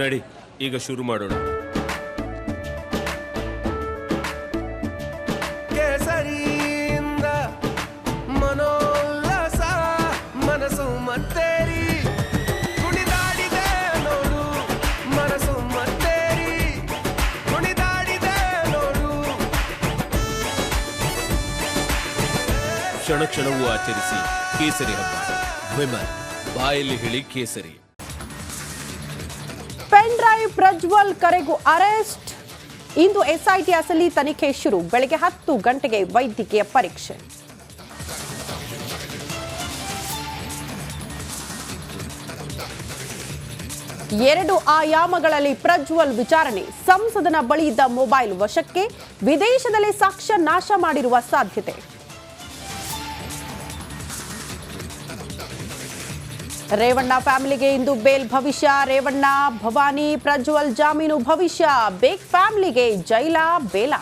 ನಡಿ ಈಗ ಶುರು ಮಾಡೋಣ. ಕೇಸರಿಯಿಂದ ಮನೋಲ್ಲಾಸ ಮನಸ್ಸು ಮತ್ತೇರಿ ಕುಣಿದಾಡಿದೆ ನೋಡು, ಮನಸ್ಸು ಮತ್ತೇರಿ ಕುಣಿದಾಡಿದೆ ನೋಡು. ಕ್ಷಣ ಕ್ಷಣವೂ ಆಚರಿಸಿ ಕೇಸರಿ ಹಬ್ಬ. ವಿಮಲ್ ಬಾಯಲ್ಲಿ ಹೇಳಿ ಕೇಸರಿ. ಪೆನ್ ಡ್ರೈವ್ ಪ್ರಜ್ವಲ್ ಕರೆಗೂ ಅರೆಸ್ಟ್. ಇಂದು ಎಸ್ಐಟಿ ಅಸಲಿ ತನಿಖೆ ಶುರು. ಬೆಳಗ್ಗೆ 10 ಗಂಟೆಗೆ ವೈದ್ಯಕೀಯ ಪರೀಕ್ಷೆ. ಎರಡು ಆಯಾಮಗಳಲ್ಲಿ ಪ್ರಜ್ವಲ್ ವಿಚಾರಣೆ. ಸಂಸದನ ಬಳಿ ಇದ್ದ ಮೊಬೈಲ್ ವಶಕ್ಕೆ. ವಿದೇಶದಲ್ಲಿ ಸಾಕ್ಷ್ಯ ನಾಶ ಮಾಡಿರುವ ಸಾಧ್ಯತೆ. ರೇವಣ್ಣ ಫ್ಯಾಮಿಲಿಗೆ ಇಂದು ಬೇಲ್ ಭವಿಷ್ಯ. ರೇವಣ್ಣ, ಭವಾನಿ, ಪ್ರಜ್ವಲ್ ಜಾಮೀನು ಭವಿಷ್ಯ. ಬೇಗ್ ಫ್ಯಾಮಿಲಿಗೆ ಜೈಲ ಬೇಲ.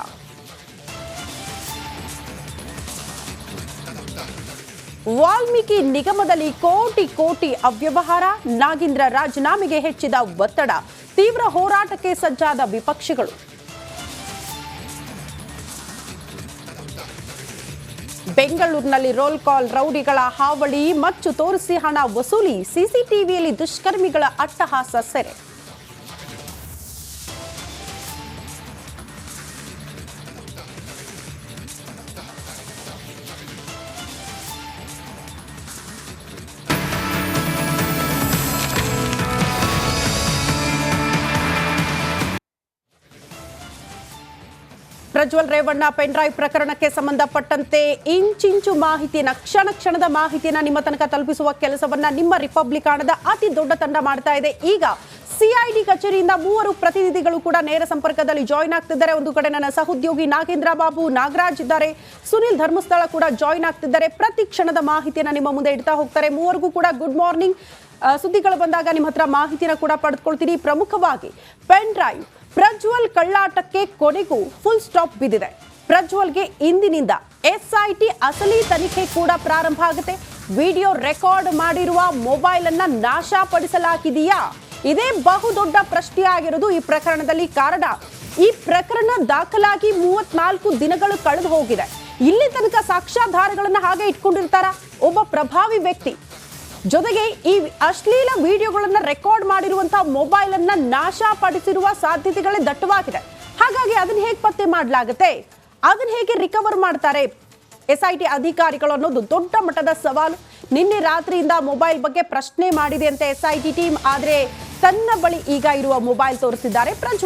ವಾಲ್ಮೀಕಿ ನಿಗಮದಲ್ಲಿ ಕೋಟಿ ಕೋಟಿ ಅವ್ಯವಹಾರ. ನಾಗೇಂದ್ರ ರಾಜೀನಾಮೆಗೆ ಹೆಚ್ಚಿದ ಒತ್ತಡ. ತೀವ್ರ ಹೋರಾಟಕ್ಕೆ ಸಜ್ಜಾದ ವಿಪಕ್ಷಗಳು. ಬೆಂಗಳೂರಿನಲ್ಲಿ ರೋಲ್ ಕಾಲ್ ರೌಡಿಗಳ ಹಾವಳಿ. ಮಚ್ಚು ತೋರಿಸಿ ಹಣ ವಸೂಲಿ. ಸಿಸಿಟಿವಿಯಲ್ಲಿ ದುಷ್ಕರ್ಮಿಗಳ ಅಟ್ಟಹಾಸ ಸೆರೆ. ಪ್ರಜ್ವಲ್ ರೇವಣ್ಣ ಪೆನ್ ಡ್ರೈವ್ ಪ್ರಕರಣಕ್ಕೆ ಸಂಬಂಧಪಟ್ಟಂತೆ ಇಂಚಿಂಚು ಮಾಹಿತಿಯನ್ನ, ಕ್ಷಣ ಕ್ಷಣದ ಮಾಹಿತಿಯನ್ನ ನಿಮ್ಮ ತನಕ ತಲುಪಿಸುವ ಕೆಲಸವನ್ನ ನಿಮ್ಮ ರಿಪಬ್ಲಿಕಾಣದ ಅತಿ ದೊಡ್ಡ ತಂಡ ಮಾಡ್ತಾ ಇದೆ. ಈಗ ಸಿಐಡಿ ಕಚೇರಿಯಿಂದ 3 ಪ್ರತಿನಿಧಿಗಳು ಕೂಡ ನೇರ ಸಂಪರ್ಕದಲ್ಲಿ ಜಾಯಿನ್ ಆಗ್ತಿದ್ದಾರೆ. ಒಂದು ಕಡೆ ನನ್ನ ಸಹೋದ್ಯೋಗಿ ನಾಗೇಂದ್ರ ಬಾಬು, ನಾಗರಾಜ್ ಇದ್ದಾರೆ, ಸುನಿಲ್ ಧರ್ಮಸ್ಥಳ ಕೂಡ ಜಾಯಿನ್ ಆಗ್ತಿದ್ದಾರೆ. ಪ್ರತಿ ಕ್ಷಣದ ಮಾಹಿತಿಯನ್ನ ನಿಮ್ಮ ಮುಂದೆ ಇಡ್ತಾ ಹೋಗ್ತಾರೆ. ಮೂವರಿಗೂ ಕೂಡ ಗುಡ್ ಮಾರ್ನಿಂಗ್. ಸುದ್ದಿಗಳು ಬಂದಾಗ ನಿಮ್ಮ ಹತ್ರ ಮಾಹಿತಿನ ಕೂಡ ಪಡೆದುಕೊಳ್ತೀನಿ. ಪ್ರಮುಖವಾಗಿ ಪೆನ್ ಡ್ರೈವ್ ಪ್ರಜ್ವಲ್ ಕಳ್ಳಾಟಕ್ಕೆ ಕೊನೆಗೂ ಫುಲ್ ಸ್ಟಾಪ್ ಬಿದ್ದಿದೆ. ಪ್ರಜ್ವಲ್ಗೆ ಇಂದಿನಿಂದ ಎಸ್ಐಟಿ ಅಸಲಿ ತನಿಖೆ ಕೂಡ ಪ್ರಾರಂಭ ಆಗುತ್ತೆ. ವಿಡಿಯೋ ರೆಕಾರ್ಡ್ ಮಾಡಿರುವ ಮೊಬೈಲ್ ಅನ್ನ ನಾಶಪಡಿಸಲಾಗಿದೆಯಾ? ಇದೇ ಬಹುದೊಡ್ಡ ಪ್ರಶ್ನೆಯಾಗಿರೋದು ಈ ಪ್ರಕರಣದಲ್ಲಿ. ಕಾರಣ, ಈ ಪ್ರಕರಣ ದಾಖಲಾಗಿ 34 ದಿನಗಳು ಕಳೆದು ಹೋಗಿದೆ. ಇಲ್ಲಿ ತನಕ ಸಾಕ್ಷ್ಯಾಧಾರಗಳನ್ನ ಹಾಗೆ ಇಟ್ಕೊಂಡಿರ್ತಾರ ಒಬ್ಬ ಪ್ರಭಾವಿ ವ್ಯಕ್ತಿ. ಜೊತೆಗೆ ಈ ಅಶ್ಲೀಲ ವಿಡಿಯೋಗಳನ್ನ ರೆಕಾರ್ಡ್ ಮಾಡಿರುವಂತಹ ಮೊಬೈಲ್ ಅನ್ನ ನಾಶಪಡಿಸಿರುವ ಸಾಧ್ಯತೆಗಳೇ ದಟ್ಟವಾಗಿದೆ. ಹಾಗಾಗಿ ಅದನ್ನ ಹೇಗೆ ಪತ್ತೆ ಮಾಡಲಾಗುತ್ತೆ, ಅದನ್ನ ಹೇಗೆ ರಿಕವರ್ ಮಾಡ್ತಾರೆ ಎಸ್ಐಟಿ ಅಧಿಕಾರಿಗಳು ಅನ್ನೋದು ದೊಡ್ಡ ಮಟ್ಟದ ಸವಾಲು. ನಿನ್ನೆ ರಾತ್ರಿಯಿಂದ ಮೊಬೈಲ್ ಬಗ್ಗೆ ಪ್ರಶ್ನೆ ಮಾಡಿದೆ ಅಂತ ಎಸ್ಐಟಿ ಟೀಮ್. ಆದ್ರೆ ತನ್ನ ಬಳಿ ಈಗ ಇರುವ ಮೊಬೈಲ್ ತೋರಿಸಿದ್ದಾರೆ ಪ್ರಜ್ವಲ್.